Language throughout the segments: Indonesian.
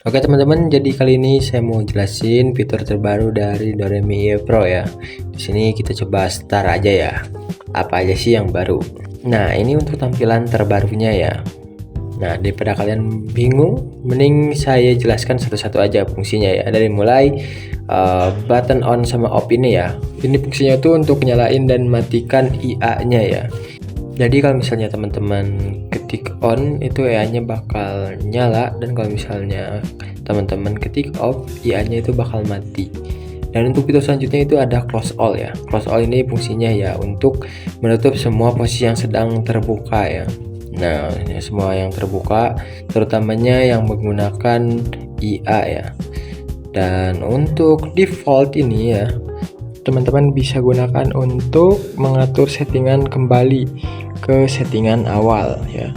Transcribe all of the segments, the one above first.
Oke teman-teman, jadi kali ini saya mau jelasin fitur terbaru dari Doremi Pro ya. Di sini kita coba start aja ya. Apa aja sih yang baru? Nah, ini untuk tampilan terbarunya ya. Nah, daripada kalian bingung, mending saya jelaskan satu-satu aja fungsinya ya. Dari mulai button on sama off ini ya. Ini fungsinya tuh untuk nyalain dan matikan IA-nya ya. Jadi kalau misalnya teman-teman ketik on itu IA-nya bakal nyala, dan kalau misalnya teman-teman ketik off IA-nya itu bakal mati. Dan untuk fitur selanjutnya itu ada close all ya. Close all ini fungsinya ya untuk menutup semua posisi yang sedang terbuka ya. Nah, semua yang terbuka terutamanya yang menggunakan IA ya. Dan untuk default ini ya, teman-teman bisa gunakan untuk mengatur settingan kembali ke settingan awal ya.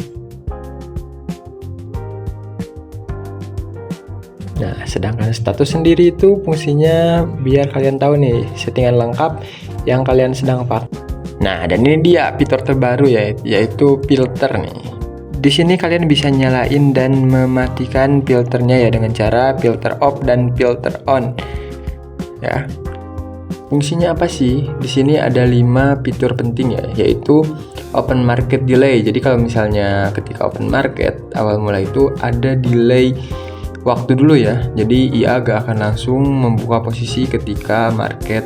Nah, sedangkan status sendiri itu fungsinya biar kalian tahu nih settingan lengkap yang kalian sedang pakai. Nah, dan ini dia fitur terbaru ya, yaitu filter nih. Di sini kalian bisa nyalain dan mematikan filternya ya dengan cara filter off dan filter on ya. Fungsinya apa sih? Di sini ada 5 fitur penting ya, yaitu open market delay. Jadi kalau misalnya ketika open market awal mulai itu ada delay waktu dulu ya. Jadi IA gak akan langsung membuka posisi ketika market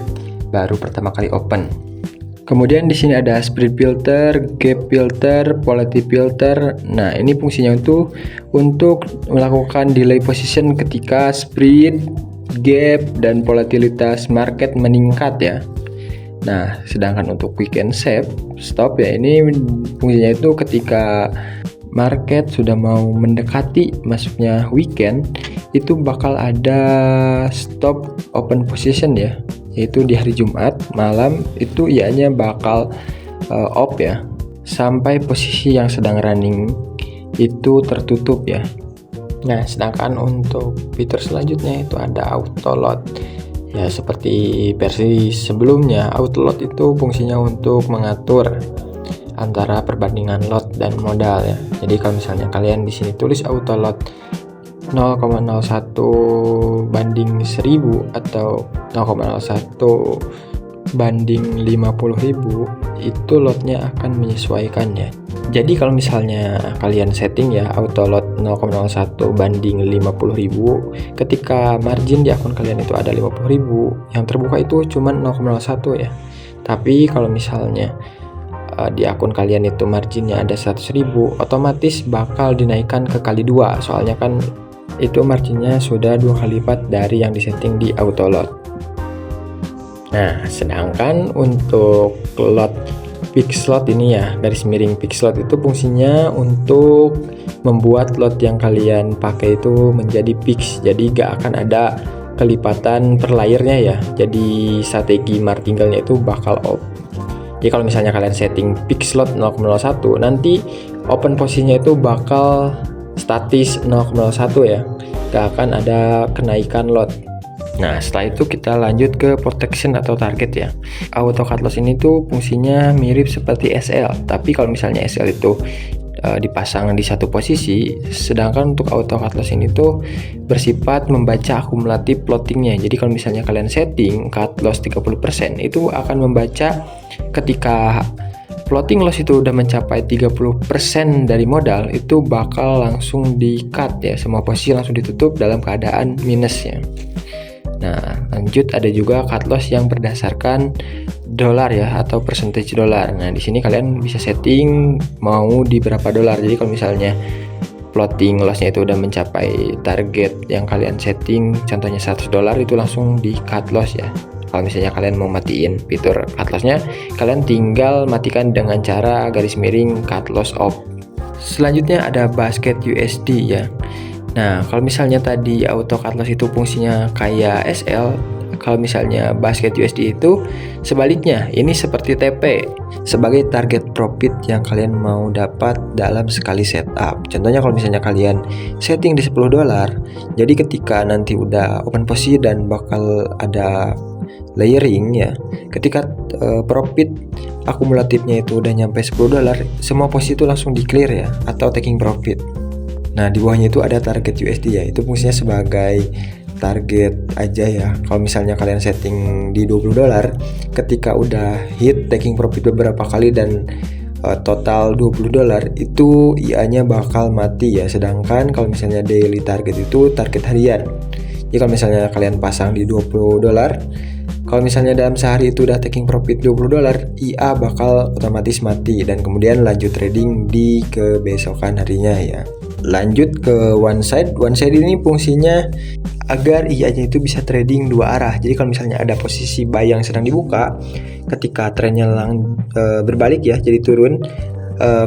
baru pertama kali open. Kemudian di sini ada spread filter, gap filter, volatility filter. Nah, ini fungsinya untuk melakukan delay position ketika spread, gap, dan volatilitas market meningkat ya. Nah, sedangkan untuk weekend stop ya, ini fungsinya itu ketika market sudah mau mendekati masuknya weekend, itu bakal ada stop open position ya, yaitu di hari Jumat malam itu IA-nya bakal off ya, sampai posisi yang sedang running itu tertutup ya. Nah, sedangkan untuk fitur selanjutnya itu ada auto load. Ya, seperti versi sebelumnya, auto load itu fungsinya untuk mengatur antara perbandingan lot dan modal ya. Jadi kalau misalnya kalian di sini tulis auto load 0,01 banding 1000 atau 0,01 banding 50.000, itu lotnya akan menyesuaikan ya. Jadi kalau misalnya kalian setting ya auto load 0,01 banding 50.000, ketika margin di akun kalian itu ada 50.000, yang terbuka itu cuma 0,01 ya. Tapi kalau misalnya di akun kalian itu marginnya ada 100.000, otomatis bakal dinaikkan ke kali 2, soalnya kan itu marginnya sudah 2 kali lipat dari yang disetting di auto load. Nah, sedangkan untuk lot fix lot ini ya, garis miring fix lot itu fungsinya untuk membuat lot yang kalian pakai itu menjadi fix. Jadi gak akan ada kelipatan per layernya ya. Jadi strategi martingale-nya itu bakal off. Jadi kalau misalnya kalian setting fix lot 0,01, nanti open posisinya itu bakal statis 0,01 ya. Gak akan ada kenaikan lot. Nah, setelah itu kita lanjut ke protection atau target ya. Auto cut loss ini tuh fungsinya mirip seperti SL, tapi kalau misalnya SL itu dipasang di satu posisi, sedangkan untuk auto cut loss ini tuh bersifat membaca akumulatif plottingnya. Jadi kalau misalnya kalian setting cut loss 30%, itu akan membaca ketika floating loss itu udah mencapai 30% dari modal, itu bakal langsung di cut ya, semua posisi langsung ditutup dalam keadaan minus ya. Nah, lanjut ada juga cut loss yang berdasarkan dolar ya, atau percentage dolar. Nah, di sini kalian bisa setting mau di berapa dolar. Jadi kalau misalnya floating lossnya itu udah mencapai target yang kalian setting, contohnya $100, itu langsung di cut loss ya. Kalau misalnya kalian mau matiin fitur cut lossnya, kalian tinggal matikan dengan cara garis miring cut loss off. Selanjutnya ada basket USD ya. Nah, kalau misalnya tadi auto cut loss itu fungsinya kayak SL, kalau misalnya basket USD itu sebaliknya, ini seperti TP, sebagai target profit yang kalian mau dapat dalam sekali setup. Contohnya kalau misalnya kalian setting di $10, jadi ketika nanti udah open posisi dan bakal ada layering ya, ketika profit akumulatifnya itu udah nyampe $10, semua posisi itu langsung di clear ya, atau taking profit. Nah, di bawahnya itu ada target USD ya. Itu fungsinya sebagai target aja ya. Kalau misalnya kalian setting di $20, ketika udah hit taking profit beberapa kali dan total $20, itu IA-nya bakal mati ya. Sedangkan kalau misalnya daily target itu target harian. Jadi kalau misalnya kalian pasang di $20, kalau misalnya dalam sehari itu udah taking profit $20, IA bakal otomatis mati dan kemudian lanjut trading di kebesokan harinya ya. Lanjut ke one side. One side ini fungsinya agar IA-nya itu bisa trading dua arah. Jadi kalau misalnya ada posisi buy yang sedang dibuka, ketika trennya berbalik ya, jadi turun,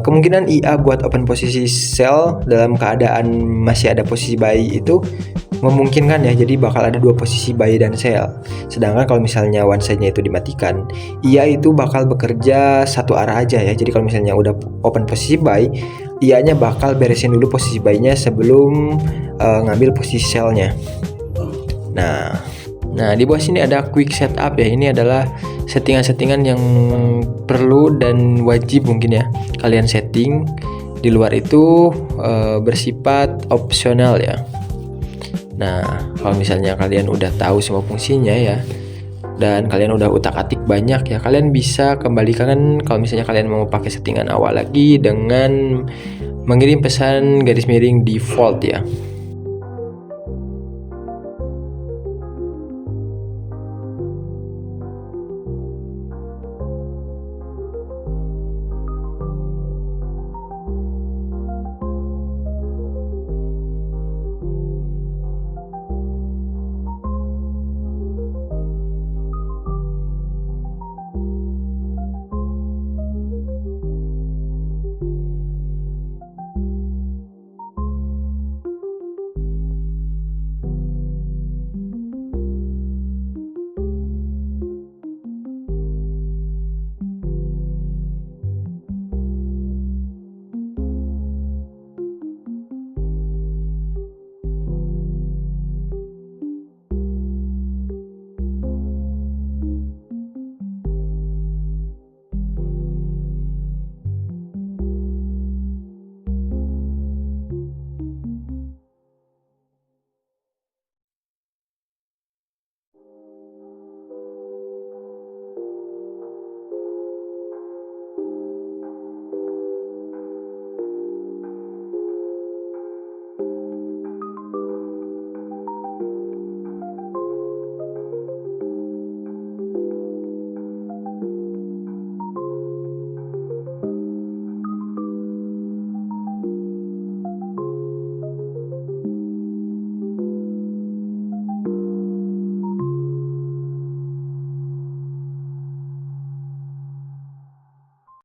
kemungkinan IA buat open posisi sell dalam keadaan masih ada posisi buy itu memungkinkan ya. Jadi bakal ada dua posisi buy dan sell. Sedangkan kalau misalnya one side-nya itu dimatikan, IA itu bakal bekerja satu arah aja ya. Jadi kalau misalnya udah open posisi buy, IA-nya bakal beresin dulu posisi buy-nya sebelum ngambil posisi sell-nya. Nah, di bawah sini ada quick setup ya. Ini adalah settingan-settingan yang perlu dan wajib mungkin ya kalian setting. Di luar itu bersifat opsional ya. Nah, kalau misalnya kalian udah tahu semua fungsinya ya, dan kalian udah utak-atik banyak ya, kalian bisa kembalikan kalau misalnya kalian mau pakai settingan awal lagi dengan mengirim pesan garis miring default ya.